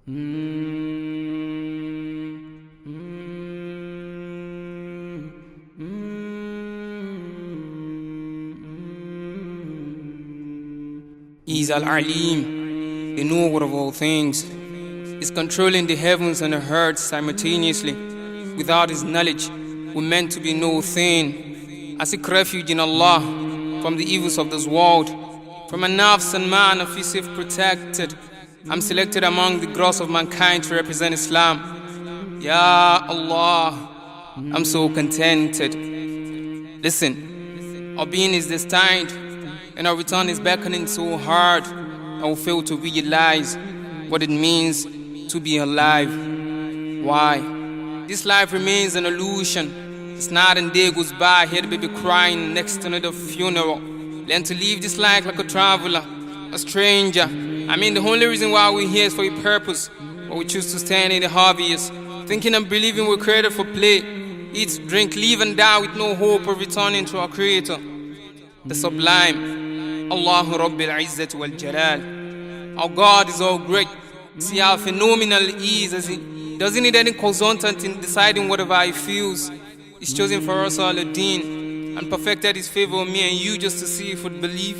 He's Al-Alim, the knower of all things. He's controlling the heavens and the earth simultaneously. Without His knowledge, we're meant to be no thing. I seek refuge in Allah from the evils of this world, from a nafs and man of Yusuf protected. I'm selected among the gross of mankind to represent Islam. Ya Allah, I'm so contented. Listen, our being is destined, and our return is beckoning so hard, I will fail to realize what it means to be alive. Why? This life remains an illusion. It's night and day goes by, hear the baby crying next to another funeral. Learn to live this life like a traveler, a stranger. I mean, the only reason why we're here is for a purpose, but we choose to stand in the obvious, thinking and believing we're created for play. Eat, drink, live and die with no hope of returning to our Creator, the sublime Allahu Rabbil Izzat wal Jalal. Our God is all great. See how phenomenal He is, as He doesn't need any consultant in deciding whatever He feels. He's chosen for us all a deen and perfected His favor on me and you just to see if we'd believe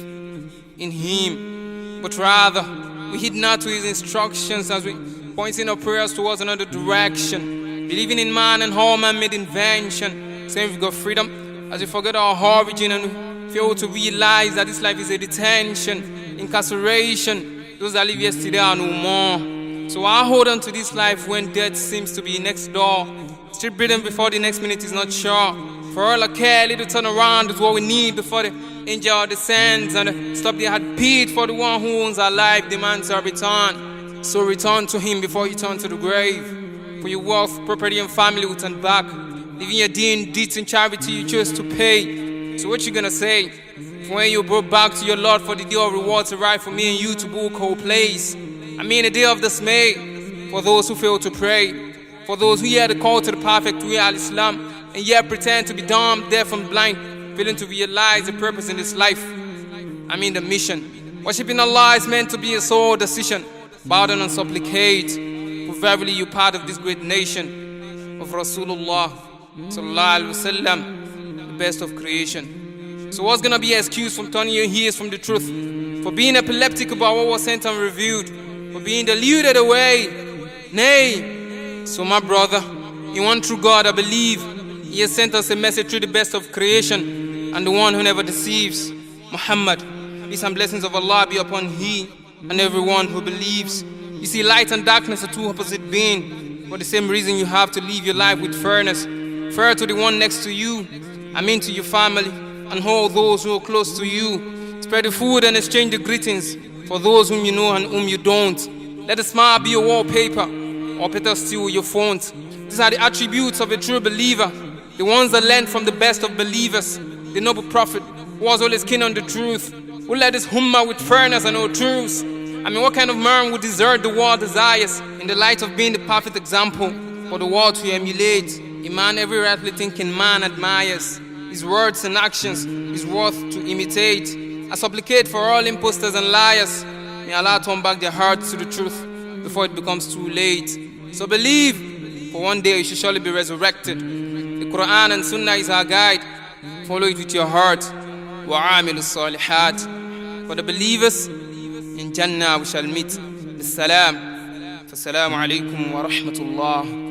in Him. But rather, we heed not to His instructions as we pointing our prayers towards another direction, believing in man and all man-made invention, saying we've got freedom as we forget our origin and fail to realize that this life is a detention, incarceration. Those that live yesterday are no more. So I hold on to this life when death seems to be next door. Still breathing before the next minute is not sure. For all I care, a little turn around is what we need before the angel descends and stop the heartbeat. For the one who owns our life demands our return. So return to Him before you turn to the grave. For your wealth, property and family will turn back. Leaving your deeds in charity you chose to pay. So what you gonna say when you brought back to your Lord for the day of rewards arrive for me and you to book whole place? I mean a day of dismay for those who fail to pray, for those who hear the call to the perfect way al-Islam and yet pretend to be dumb, deaf and blind, failing to realize the purpose in this life. I mean the mission. Worshipping Allah is meant to be a sole decision. Bow down and supplicate, for verily you part of this great nation of Rasulullah Sallallahu Alaihi Wasallam, best of creation. So what's gonna be an excuse from turning your ears from the truth, for being epileptic about what was sent and revealed, for being deluded away? Nay. So my brother, in one true God I believe. He has sent us a message through the best of creation and the one who never deceives, Muhammad. Peace and blessings of Allah be upon he and everyone who believes. You see, light and darkness are two opposite beings. For the same reason you have to live your life with fairness, fair to the one next to you, I mean to your family and all those who are close to you. Spread the food and exchange the greetings for those whom you know and whom you don't. Let a smile be your wallpaper, or better still your font. These are the attributes of a true believer, the ones that learn from the best of believers, the noble prophet who was always keen on the truth, who led his ummah with fairness and all truths. I mean, what kind of man would desert the world desires in the light of being the perfect example for the world to emulate? A man every rightly thinking man admires. His words and actions is worth to imitate. I supplicate for all imposters and liars. May Allah turn back their hearts to the truth before it becomes too late. So believe, for one day you shall surely be resurrected. The Quran and Sunnah is our guide. Follow it with your heart. وَعَامِلُ الصَّالِحَاتِ. For the believers, in Jannah we shall meet. As-salam. Fa-salamu alaykum wa rahmatullah.